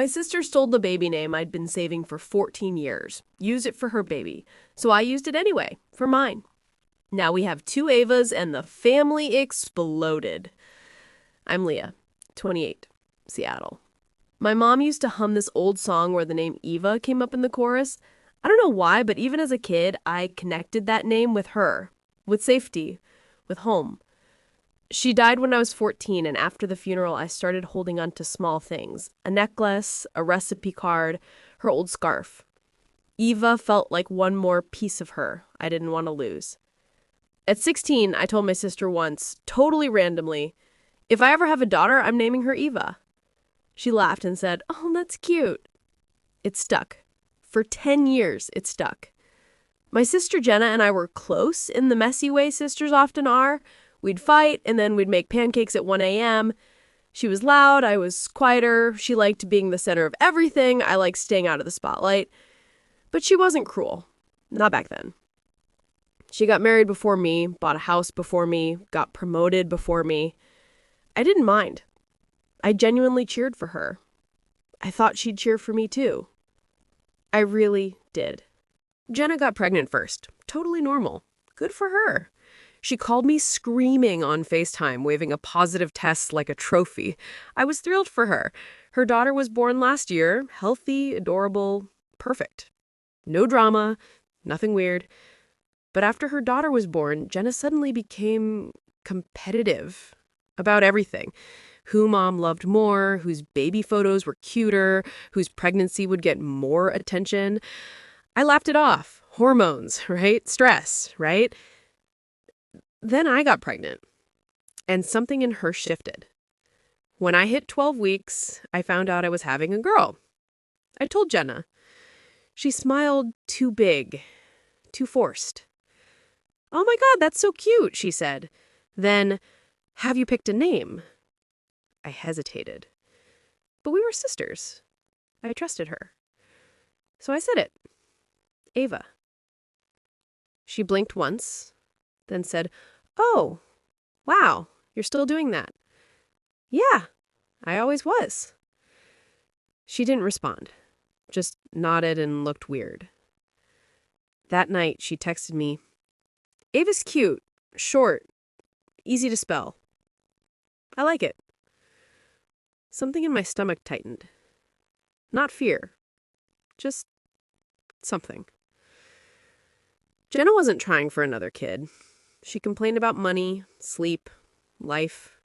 My sister stole the baby name I'd been saving for 14 years, used it for her baby, so I used it anyway, for mine. Now we have 2 Evas and the family exploded. I'm Leah, 28, Seattle. My mom used to hum this old song where the name Eva came up in the chorus. I don't know why, but even as a kid, I connected that name with her, with safety, with home. She died when I was 14, and after the funeral, I started holding on to small things. A necklace, a recipe card, her old scarf. Eva felt like one more piece of her I didn't want to lose. At 16, I told my sister once, totally randomly, if I ever have a daughter, I'm naming her Eva. She laughed and said, "Oh, that's cute." It stuck. For 10 years, it stuck. My sister Jenna and I were close in the messy way sisters often are. We'd fight, and then we'd make pancakes at 1 a.m. She was loud, I was quieter. She liked being the center of everything. I liked staying out of the spotlight. But she wasn't cruel. Not back then. She got married before me, bought a house before me, got promoted before me. I didn't mind. I genuinely cheered for her. I thought she'd cheer for me too. I really did. Jenna got pregnant first. Totally normal. Good for her. She called me screaming on FaceTime, waving a positive test like a trophy. I was thrilled for her. Her daughter was born last year, healthy, adorable, perfect. No drama, nothing weird. But after her daughter was born, Jenna suddenly became competitive about everything. Who mom loved more, whose baby photos were cuter, whose pregnancy would get more attention. I laughed it off. Hormones, right? Stress, right? Then I got pregnant, and something in her shifted. When I hit 12 weeks, I found out I was having a girl. I told Jenna. She smiled too big, too forced. "Oh my God, that's so cute," she said. Then, "Have you picked a name?" I hesitated. But we were sisters. I trusted her. So I said it. Eva. She blinked once, then said, "Oh, wow, you're still doing that." "Yeah, I always was." She didn't respond, just nodded and looked weird. That night, she texted me, "Ava's cute, short, easy to spell. I like it." Something in my stomach tightened. Not fear, just something. Jenna wasn't trying for another kid. She complained about money, sleep, life.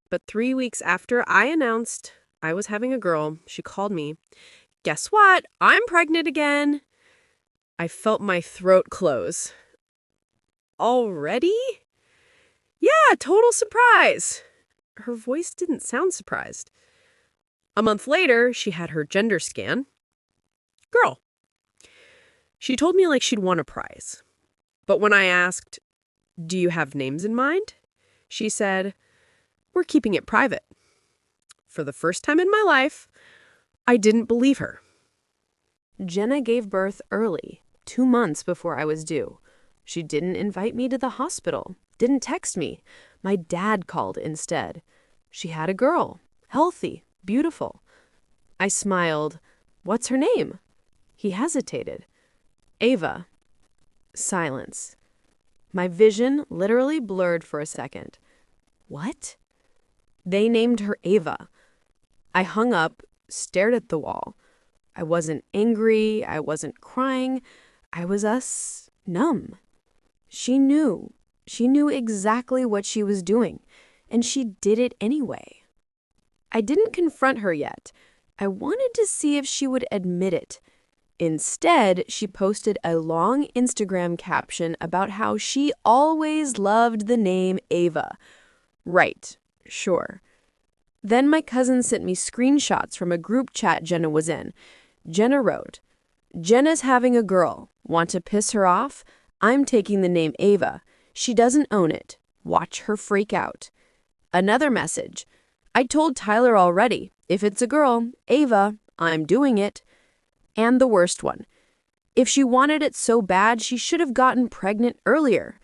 But 3 weeks after I announced I was having a girl, she called me. "Guess what? I'm pregnant again." I felt my throat close. "Already?" "Yeah, total surprise." Her voice didn't sound surprised. A month later, she had her gender scan. Girl. She told me like she'd won a prize. But when I asked, "Do you have names in mind?" she said, "We're keeping it private." For the first time in my life, I didn't believe her. Jenna gave birth early, 2 months before I was due. She didn't invite me to the hospital, didn't text me. My dad called instead. She had a girl, healthy, beautiful. I smiled. "What's her name?" He hesitated. "Eva." Silence. My vision literally blurred for a second. What? They named her Eva. I hung up, stared at the wall. I wasn't angry. I wasn't crying. I was numb. She knew. She knew exactly what she was doing, and she did it anyway. I didn't confront her yet. I wanted to see if she would admit it. Instead, she posted a long Instagram caption about how she always loved the name Eva. Right, sure. Then my cousin sent me screenshots from a group chat Jenna was in. Jenna wrote, "Jenna's having a girl. Want to piss her off? I'm taking the name Eva. She doesn't own it. Watch her freak out." Another message. "I told Tyler already. If it's a girl, Eva, I'm doing it." And the worst one. "If she wanted it so bad, she should have gotten pregnant earlier."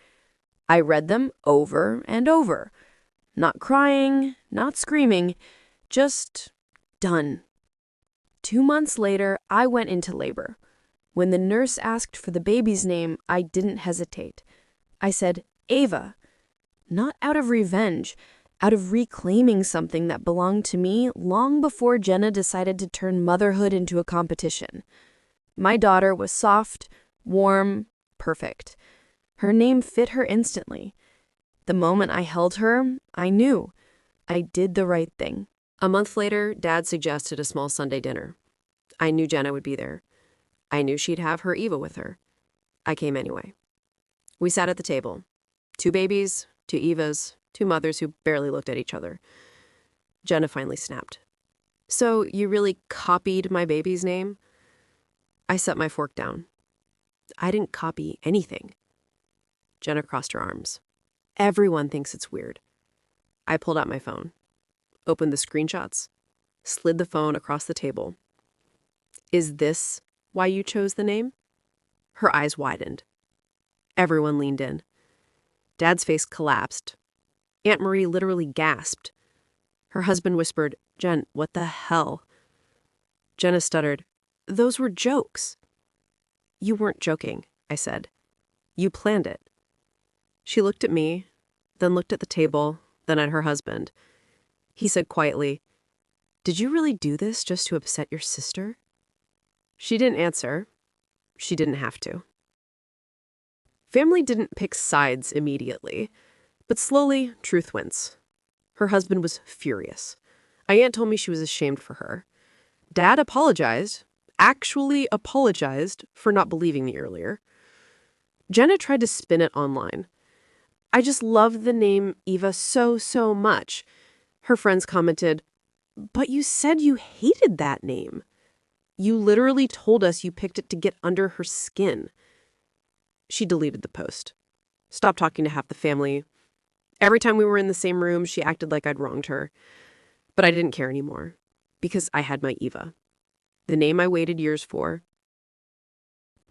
I read them over and over. Not crying, not screaming, just done. 2 months later, I went into labor. When the nurse asked for the baby's name, I didn't hesitate. I said, Ava, not out of revenge, out of reclaiming something that belonged to me long before Jenna decided to turn motherhood into a competition. My daughter was soft, warm, perfect. Her name fit her instantly. The moment I held her, I knew. I did the right thing. A month later, Dad suggested a small Sunday dinner. I knew Jenna would be there. I knew she'd have her Eva with her. I came anyway. We sat at the table. 2 babies, 2 Evas, 2 mothers who barely looked at each other. Jenna finally snapped. So you really copied my baby's name? I set my fork down. I didn't copy anything. Jenna crossed her arms. Everyone thinks it's weird. I pulled out my phone, opened the screenshots, slid the phone across the table. Is this why you chose the name? Her eyes widened. Everyone leaned in. Dad's face collapsed. Aunt Marie literally gasped. Her husband whispered, Jen, what the hell? Jenna stuttered, those were jokes. You weren't joking, I said. You planned it. She looked at me, then looked at the table, then at her husband. He said quietly, did you really do this just to upset your sister? She didn't answer. She didn't have to. Family didn't pick sides immediately, but slowly, truth wins. Her husband was furious. My aunt told me she was ashamed for her. Dad apologized, actually apologized for not believing me earlier. Jenna tried to spin it online. I just love the name Eva so much. Her friends commented, but you said you hated that name. You literally told us you picked it to get under her skin. She deleted the post. Stopped talking to half the family. Every time we were in the same room, she acted like I'd wronged her. But I didn't care anymore, because I had my Eva, the name I waited years for.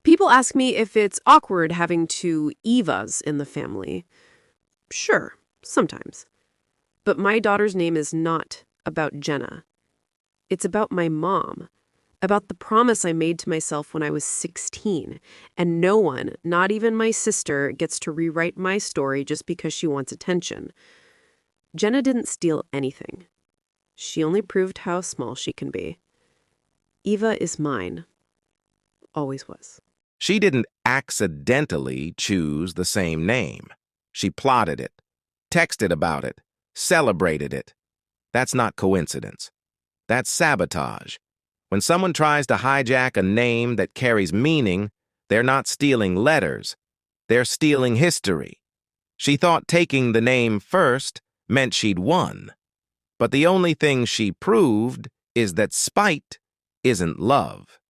People ask me if it's awkward having 2 Evas in the family. Sure, sometimes. But my daughter's name is not about Jenna. It's about my mom, about the promise I made to myself when I was 16, and no one, not even my sister, gets to rewrite my story just because she wants attention. Jenna didn't steal anything. She only proved how small she can be. Eva is mine. Always was. She didn't accidentally choose the same name. She plotted it, texted about it, celebrated it. That's not coincidence. That's sabotage. When someone tries to hijack a name that carries meaning, they're not stealing letters. They're stealing history. She thought taking the name first meant she'd won. But the only thing she proved is that spite isn't love.